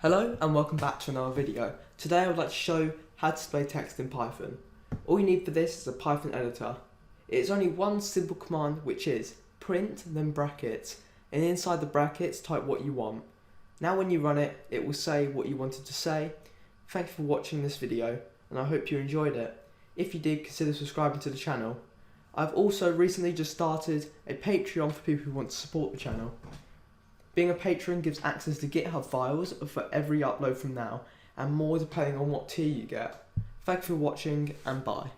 Hello and welcome back to another video. Today I would like to show how to display text in Python. All you need for this is a Python editor. It's only one simple command, which is print then brackets, and inside the brackets type what you want. Now when you run it, it will say what you wanted to say. Thank you for watching this video and I hope you enjoyed it. If you did, consider subscribing to the channel. I've also recently just started a Patreon for people who want to support the channel. Being a patron gives access to GitHub files for every upload from now, and more depending on what tier you get. Thank you for watching and bye.